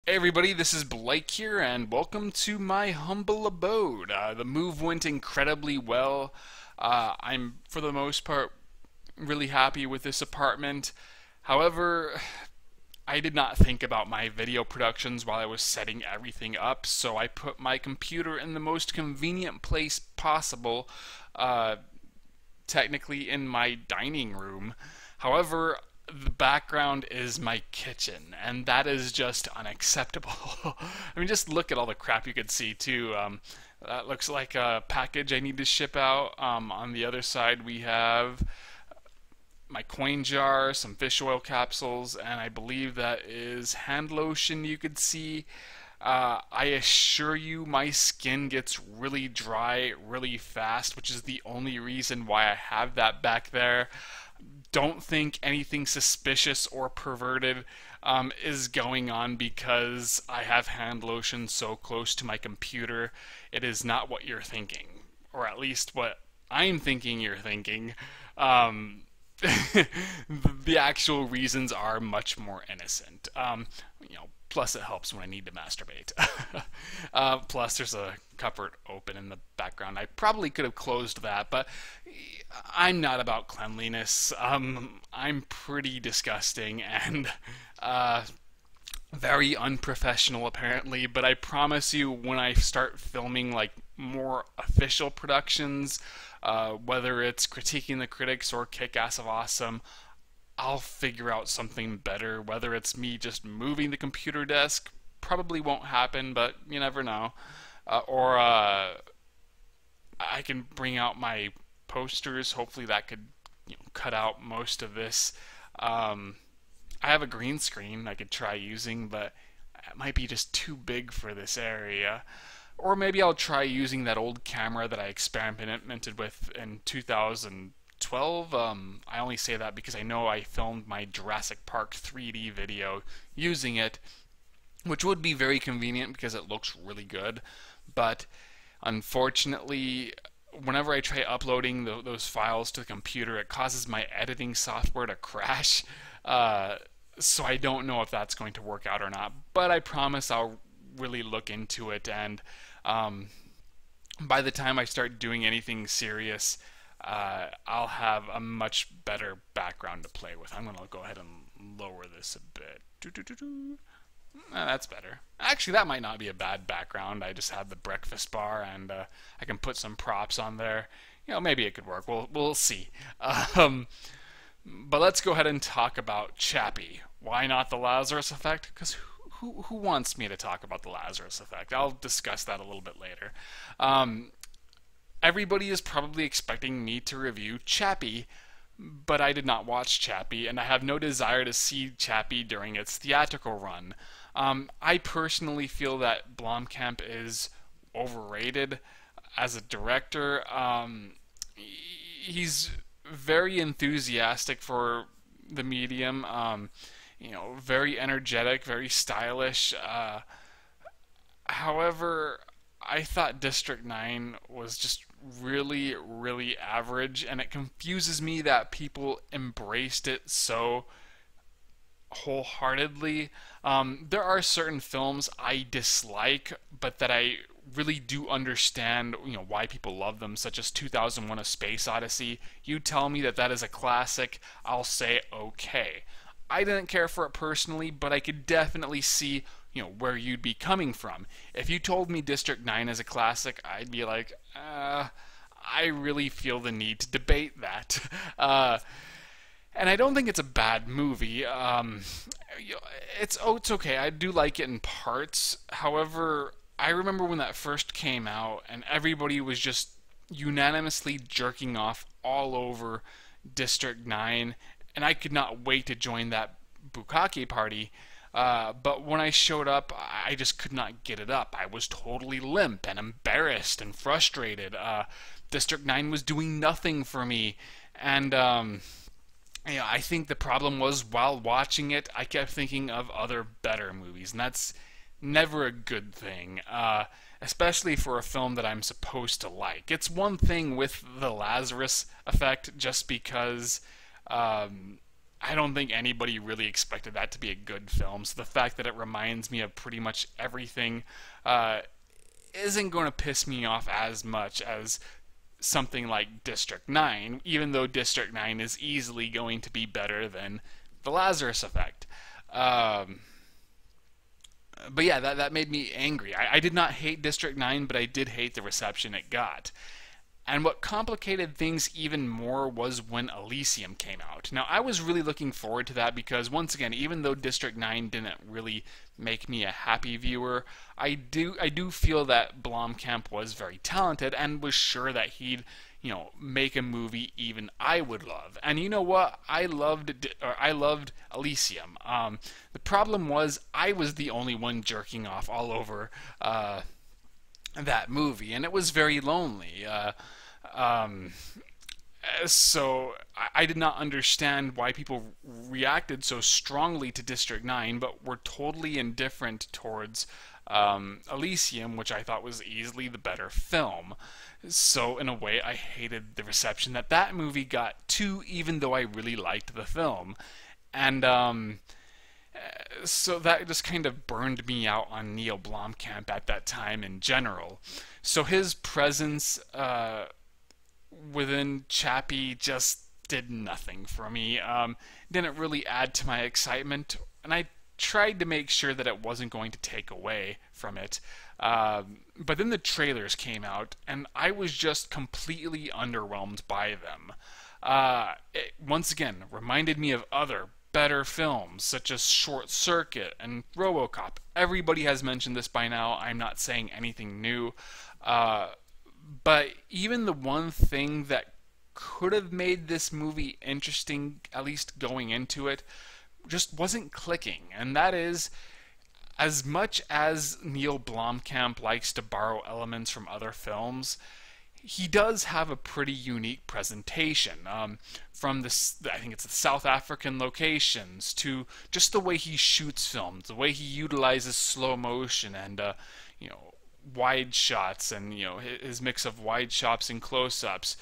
Hey everybody, this is Blake here, and welcome to my humble abode. The move went incredibly well. I'm, for the most part, really happy with this apartment. However, I did not think about my video productions while I was setting everything up, so I put my computer in the most convenient place possible, uh, technically in my dining room. However, the background is my kitchen, and that is just unacceptable. I mean, just look at all the crap you could see, too. That looks like a package I need to ship out. On the other side, we have my coin jar, some fish oil capsules, and I believe that is hand lotion you could see. I assure you, my skin gets really dry really fast, which is the only reason why I have that back there. Don't think anything suspicious or perverted is going on because I have hand lotion so close to my computer. It is not what you're thinking, or at least what I'm thinking you're thinking. Um, the actual reasons are much more innocent. Plus it helps when I need to masturbate. Plus there's a cupboard open in the background. I probably could have closed that, but I'm not about cleanliness. I'm pretty disgusting and very unprofessional apparently, but I promise you when I start filming like more official productions, whether it's Critiquing the Critics or Kick Ass of Awesome, I'll figure out something better. Whether it's me just moving the computer desk, probably won't happen, but you never know. Or I can bring out my posters. Hopefully that could cut out most of this. I have a green screen I could try using, but it might be just too big for this area. Or maybe I'll try using that old camera that I experimented with in 2012. I only say that because I know I filmed my Jurassic Park 3D video using it, which would be very convenient because it looks really good. But unfortunately, whenever I try uploading those files to the computer, it causes my editing software to crash. So I don't know if that's going to work out or not. But I promise I'll really look into it, and by the time I start doing anything serious, I'll have a much better background to play with. I'm going to go ahead and lower this a bit. That's better. Actually, that might not be a bad background. I just had the breakfast bar, and I can put some props on there. Maybe it could work. We'll see. But let's go ahead and talk about Chappie. Why not the Lazarus Effect? Because who wants me to talk about the Lazarus Effect? I'll discuss that a little bit later. Everybody is probably expecting me to review Chappie, but I did not watch Chappie, and I have no desire to see Chappie during its theatrical run. I personally feel that Blomkamp is overrated as a director. He's very enthusiastic for the medium. Very energetic, very stylish. However, I thought District 9 was just really, really average, and it confuses me that people embraced it so wholeheartedly. There are certain films I dislike, but that I really do understand, why people love them, such as 2001: A Space Odyssey. You tell me that that is a classic, I'll say okay. I didn't care for it personally, but I could definitely see, where you'd be coming from. If you told me District 9 is a classic, I'd be like, I really feel the need to debate that. And I don't think it's a bad movie. It's okay. I do like it in parts. However, I remember when that first came out, and everybody was just unanimously jerking off all over District 9, and I could not wait to join that bukkake party. But when I showed up, I just could not get it up. I was totally limp and embarrassed and frustrated. District 9 was doing nothing for me, and I think the problem was while watching it, I kept thinking of other better movies, and that's never a good thing, especially for a film that I'm supposed to like. It's one thing with the Lazarus Effect just because I don't think anybody really expected that to be a good film. So the fact that it reminds me of pretty much everything uh, isn't going to piss me off as much as something like District 9, even though District 9 is easily going to be better than The Lazarus Effect. Um, but yeah, that made me angry. I did not hate District 9, but I did hate the reception it got. And what complicated things even more was when Elysium came out. Now, I was really looking forward to that because, once again, even though District 9 didn't really make me a happy viewer, I do feel that Blomkamp was very talented and was sure that he'd, make a movie even I would love. And you know what? I loved Elysium. The problem was I was the only one jerking off all over that movie, and it was very lonely. Um, so I did not understand why people reacted so strongly to District 9, but were totally indifferent towards Elysium, which I thought was easily the better film. So in a way, I hated the reception that movie got too, even though I really liked the film. And so that just kind of burned me out on Neil Blomkamp at that time in general. So his presence within Chappie just did nothing for me. Didn't really add to my excitement, and I tried to make sure that it wasn't going to take away from it. But then the trailers came out, and I was just completely underwhelmed by them. It once again reminded me of other better films such as Short Circuit and RoboCop. Everybody has mentioned this by now. I'm not saying anything new. But even the one thing that could have made this movie interesting, at least going into it, just wasn't clicking. And that is, as much as Neil Blomkamp likes to borrow elements from other films, he does have a pretty unique presentation. From this, I think it's the South African locations, to just the way he shoots films, the way he utilizes slow motion and wide shots, and his mix of wide shots and close-ups,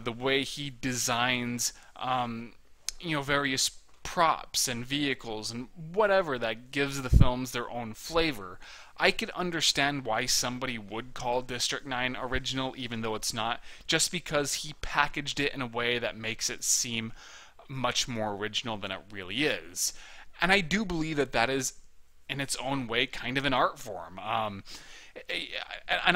the way he designs various props and vehicles and whatever that gives the films their own flavor. I could understand why somebody would call District 9 original, even though it's not, just because he packaged it in a way that makes it seem much more original than it really is. And I do believe that is, in its own way, kind of an art form. And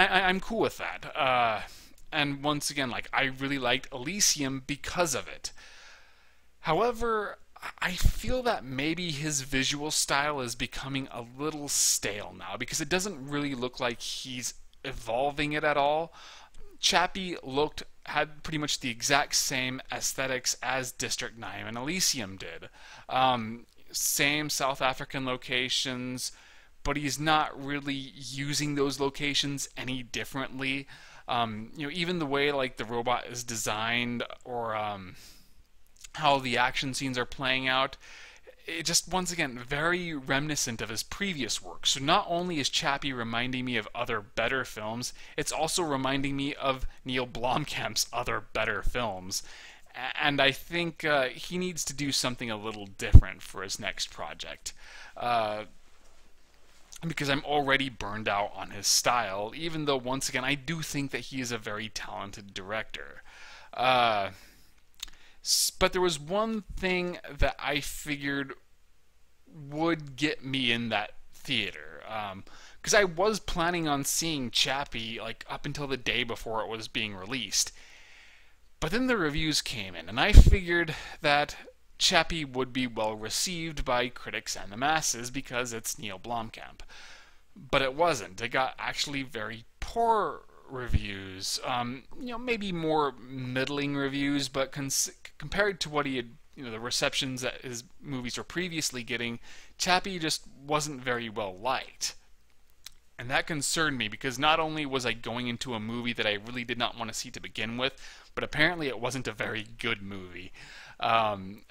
I'm cool with that. And once again, I really liked Elysium because of it. However, I feel that maybe his visual style is becoming a little stale now, because it doesn't really look like he's evolving it at all. Chappie had pretty much the exact same aesthetics as District 9 and Elysium did. Same South African locations, but he's not really using those locations any differently. Even the way the robot is designed, or how the action scenes are playing out, it just, once again, very reminiscent of his previous work. So not only is Chappie reminding me of other better films, it's also reminding me of Neil Blomkamp's other better films. And I think he needs to do something a little different for his next project. Because I'm already burned out on his style, even though, once again, I do think that he is a very talented director. But there was one thing that I figured would get me in that theater. Because I was planning on seeing Chappie up until the day before it was being released. But then the reviews came in, and I figured that Chappie would be well received by critics and the masses because it's Neil Blomkamp. But it wasn't. It got actually very poor reviews. Maybe more middling reviews, but compared to what he had, the receptions that his movies were previously getting, Chappie just wasn't very well liked. And that concerned me, because not only was I going into a movie that I really did not want to see to begin with, but apparently it wasn't a very good movie. And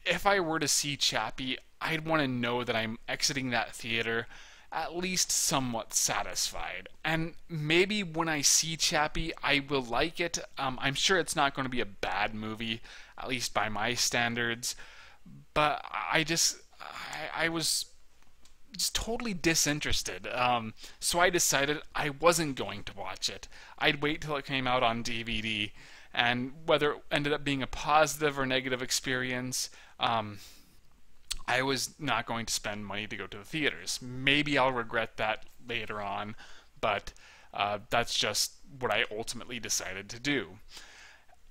if I were to see Chappie, I'd want to know that I'm exiting that theater at least somewhat satisfied. And maybe when I see Chappie, I will like it. I'm sure it's not going to be a bad movie, at least by my standards. But I was just totally disinterested. So I decided I wasn't going to watch it. I'd wait till it came out on DVD, and whether it ended up being a positive or negative experience, I was not going to spend money to go to the theaters. Maybe I'll regret that later on, but that's just what I ultimately decided to do.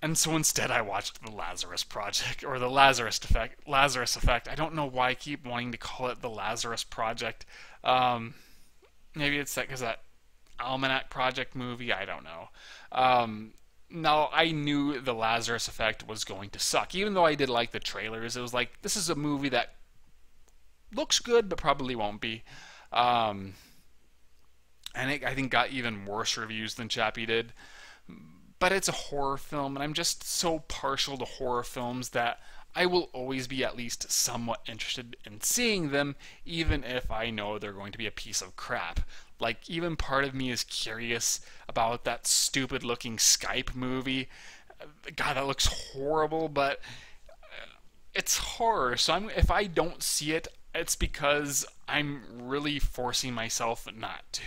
And so instead, I watched the Lazarus Project, or the Lazarus Effect. Lazarus Effect. I don't know why I keep wanting to call it the Lazarus Project. Maybe it's that because that Almanac Project movie. I don't know. Now, I knew the Lazarus Effect was going to suck, even though I did like the trailers. It was like, this is a movie that looks good, but probably won't be. And I think got even worse reviews than Chappie did. But it's a horror film, and I'm just so partial to horror films that I will always be at least somewhat interested in seeing them, even if I know they're going to be a piece of crap. Like, even part of me is curious about that stupid looking Skype movie. God, that looks horrible, but it's horror, so if I don't see it, it's because I'm really forcing myself not to.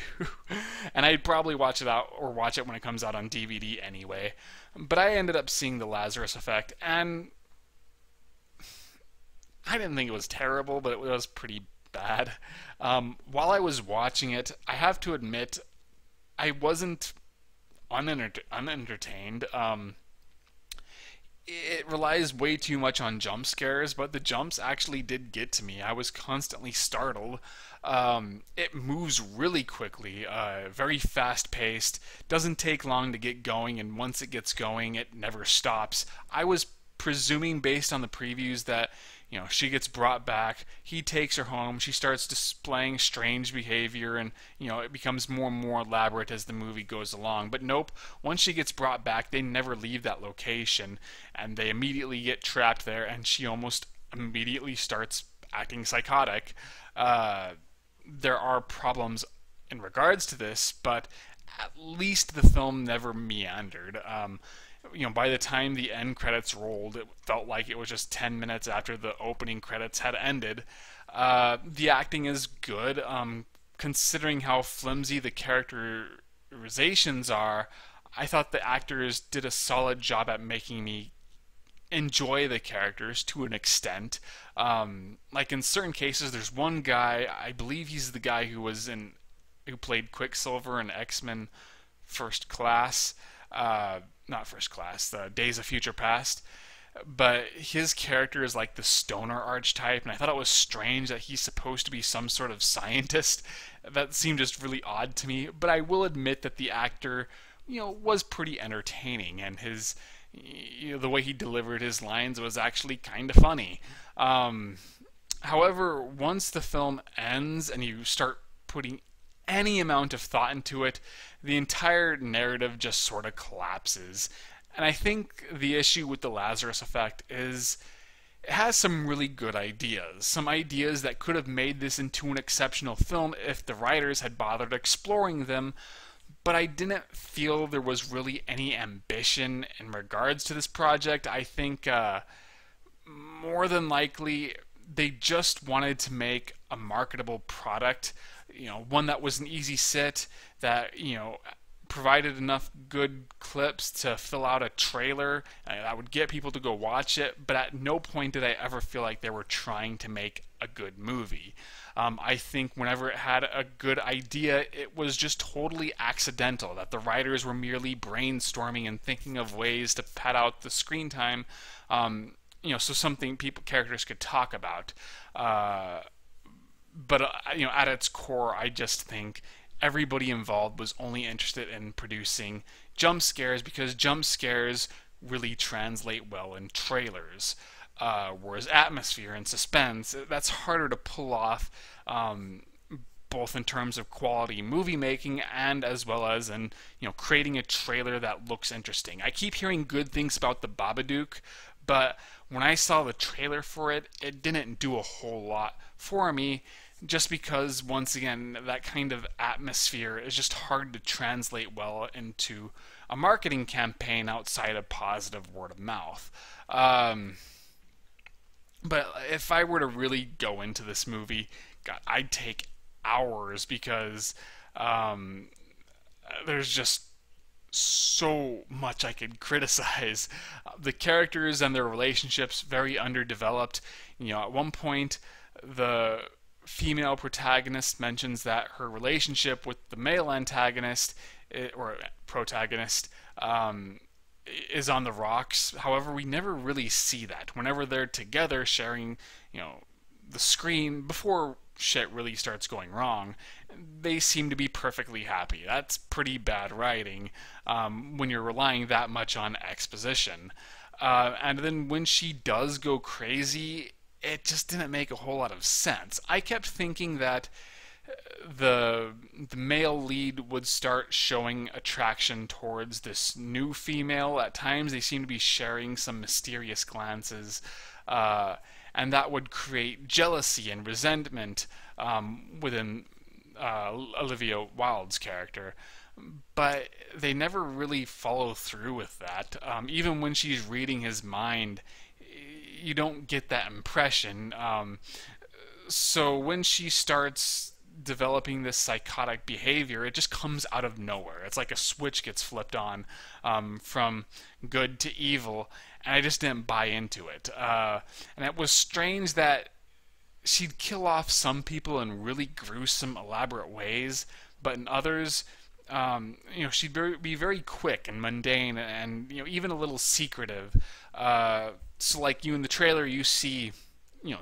And I'd probably watch it out, or watch it when it comes out on DVD anyway. But I ended up seeing the Lazarus Effect, and I didn't think it was terrible, but it was pretty bad. While I was watching it, I have to admit, I wasn't unentertained. It relies way too much on jump scares, but the jumps actually did get to me. I was constantly startled. It moves really quickly, very fast paced, doesn't take long to get going, and once it gets going, it never stops. I was presuming based on the previews that, she gets brought back, he takes her home, she starts displaying strange behavior, and, it becomes more and more elaborate as the movie goes along. But nope, once she gets brought back, they never leave that location, and they immediately get trapped there, and she almost immediately starts acting psychotic. There are problems in regards to this, but at least the film never meandered. By the time the end credits rolled, it felt like it was just 10 minutes after the opening credits had ended. The acting is good, considering how flimsy the characterizations are. I thought the actors did a solid job at making me enjoy the characters to an extent. Like in certain cases, there's one guy, I believe he's the guy who played Quicksilver in X-Men First Class. Not First Class, the Days of Future Past. But his character is like the stoner archetype, and I thought it was strange that he's supposed to be some sort of scientist. That seemed just really odd to me. But I will admit that the actor, was pretty entertaining, and the way he delivered his lines was actually kind of funny. However, once the film ends and you start putting any amount of thought into it, the entire narrative just sort of collapses. And I think the issue with the Lazarus Effect is it has some really good ideas. Some ideas that could have made this into an exceptional film if the writers had bothered exploring them, but I didn't feel there was really any ambition in regards to this project. I think more than likely they just wanted to make a marketable product, one that was an easy sit, that, provided enough good clips to fill out a trailer that would get people to go watch it, but at no point did I ever feel like they were trying to make a good movie. I think whenever it had a good idea, it was just totally accidental, that the writers were merely brainstorming and thinking of ways to pad out the screen time, so something characters could talk about. But at its core, I just think everybody involved was only interested in producing jump scares because jump scares really translate well in trailers. Whereas atmosphere and suspense, that's harder to pull off, both in terms of quality movie making and as well as in creating a trailer that looks interesting. I keep hearing good things about the Babadook, but when I saw the trailer for it, it didn't do a whole lot for me. just because, once again, that kind of atmosphere is just hard to translate well into a marketing campaign outside of positive word of mouth. Um, but if I were to really go into this movie, God, I'd take hours because um, there's just so much I could criticize. The characters and their relationships very underdeveloped. At one point, the female protagonist mentions that her relationship with the male antagonist or protagonist is on the rocks. However, we never really see that. Whenever they're together sharing, the screen before shit really starts going wrong, they seem to be perfectly happy. That's pretty bad writing when you're relying that much on exposition. And then when she does go crazy, it just didn't make a whole lot of sense. I kept thinking that the male lead would start showing attraction towards this new female. At times, they seem to be sharing some mysterious glances, and that would create jealousy and resentment within Olivia Wilde's character. But they never really follow through with that. Even when she's reading his mind, you don't get that impression. So when she starts developing this psychotic behavior, it just comes out of nowhere. It's like a switch gets flipped on from good to evil, and I just didn't buy into it. And it was strange that she'd kill off some people in really gruesome, elaborate ways, but in others, she'd be very quick and mundane, and even a little secretive. So, like in the trailer, you see,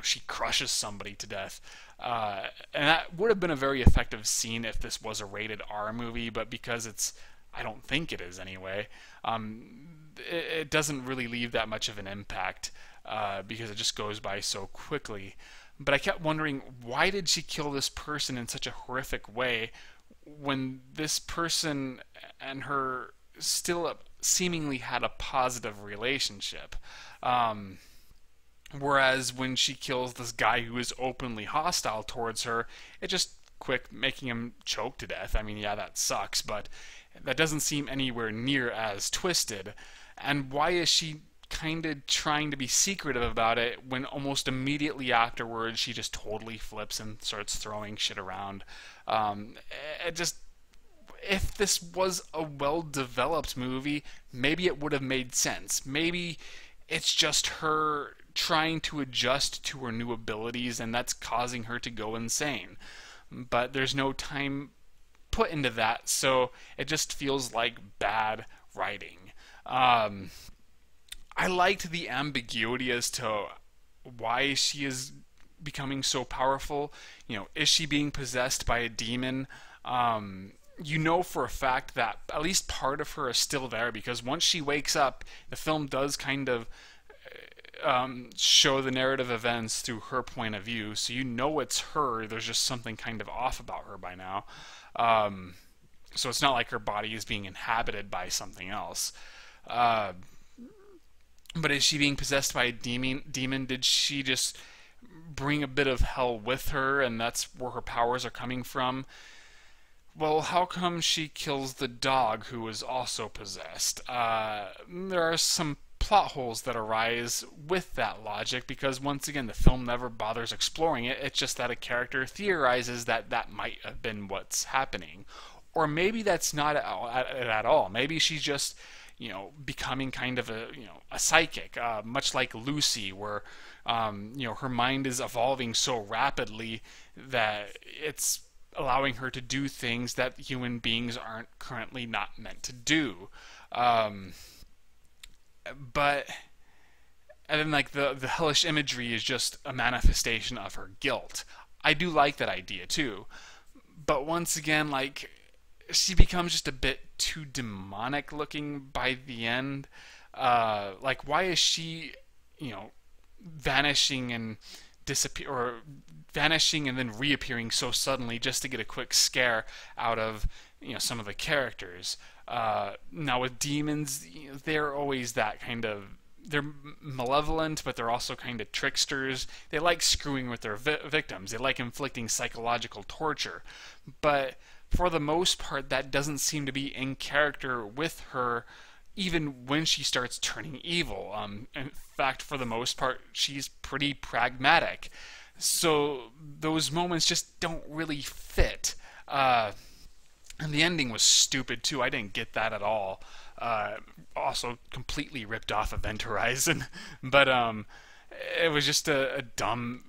she crushes somebody to death. And that would have been a very effective scene if this was a rated R movie, but because I don't think it is anyway, it doesn't really leave that much of an impact because it just goes by so quickly. But I kept wondering, why did she kill this person in such a horrific way when this person and her still seemingly had a positive relationship? Whereas when she kills this guy who is openly hostile towards her, it just quick making him choke to death. I mean, yeah, that sucks, but that doesn't seem anywhere near as twisted. And why is she kind of trying to be secretive about it when almost immediately afterwards she just totally flips and starts throwing shit around? If this was a well-developed movie, maybe it would have made sense. Maybe it's just her trying to adjust to her new abilities, and that's causing her to go insane. But there's no time put into that, so it just feels like bad writing. I liked the ambiguity as to why she is becoming so powerful. Is she being possessed by a demon? For a fact that at least part of her is still there, because once she wakes up, the film does kind of show the narrative events through her point of view, so it's her. There's just something kind of off about her by now. So it's not like her body is being inhabited by something else. But is she being possessed by a demon? Did she just bring a bit of hell with her, and that's where her powers are coming from? Well, how come she kills the dog who is also possessed? There are some plot holes that arise with that logic, because once again the film never bothers exploring it. It's just that a character theorizes that might have been what's happening, or maybe that's not at all. Maybe she's just becoming kind of a psychic, much like Lucy, where her mind is evolving so rapidly that it's allowing her to do things that human beings aren't currently not meant to do. But and then like the hellish imagery is just a manifestation of her guilt. I do like that idea too, but once again, like, she becomes just a bit too demonic looking by the end. Like, why is she vanishing and vanishing and then reappearing so suddenly just to get a quick scare out of some of the characters? Now with demons, they're always that kind of they're malevolent, but they're also kind of tricksters. They like screwing with their victims. They like inflicting psychological torture. But for the most part, that doesn't seem to be in character with her, even when she starts turning evil. In fact, for the most part, she's pretty pragmatic. So those moments just don't really fit. And the ending was stupid too. I didn't get that at all. Also, completely ripped off Event Horizon, but it was just a dumb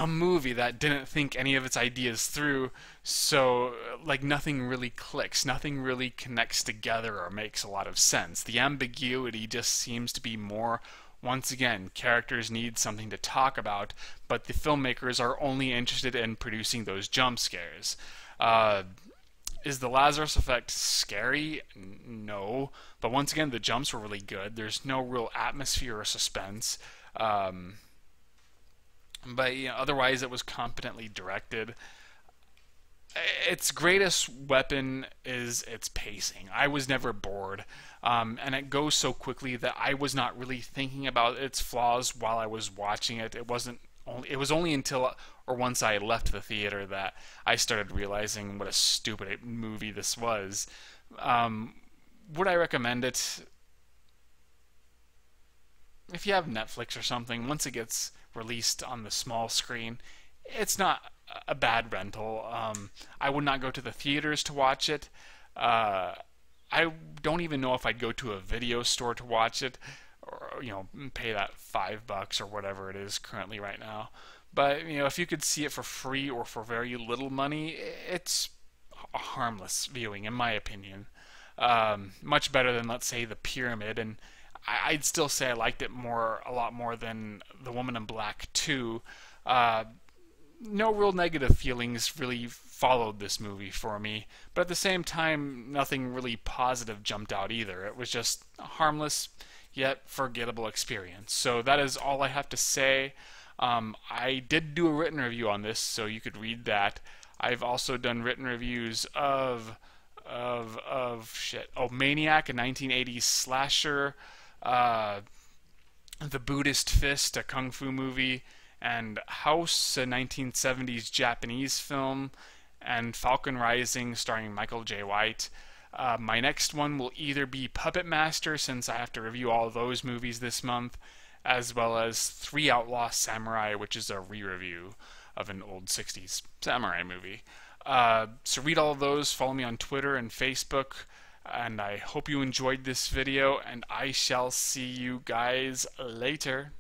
movie that didn't think any of its ideas through. So, like, nothing really clicks, nothing really connects together or makes a lot of sense. The ambiguity just seems to be more. Once again, characters need something to talk about, but the filmmakers are only interested in producing those jump scares. Is the Lazarus Effect scary? No. But once again, the jumps were really good. There's no real atmosphere or suspense. But otherwise, it was competently directed. Its greatest weapon is its pacing. I was never bored. And it goes so quickly that I was not really thinking about its flaws while I was watching it. It was only until or once I left the theater that I started realizing what a stupid movie this was. Would I recommend it? If you have Netflix or something, once it gets released on the small screen, it's not a bad rental. I would not go to the theaters to watch it. I don't even know if I'd go to a video store to watch it, or pay that $5 or whatever it is currently right now. But if you could see it for free or for very little money, it's a harmless viewing, in my opinion. Much better than, let's say, The Pyramid, and I'd still say I liked it a lot more than The Woman in Black 2. No real negative feelings really followed this movie for me, but at the same time, nothing really positive jumped out either. It was just a harmless yet forgettable experience. So that is all I have to say. I did do a written review on this, so you could read that. I've also done written reviews of Maniac, a 1980s slasher, The Buddhist Fist, a kung fu movie, and House, a 1970s Japanese film, and Falcon Rising, starring Michael J. White. My next one will either be Puppet Master, since I have to review all of those movies this month, as well as Three Outlaw Samurai, which is a re-review of an old 60s samurai movie. So read all of those, follow me on Twitter and Facebook, and I hope you enjoyed this video, and I shall see you guys later.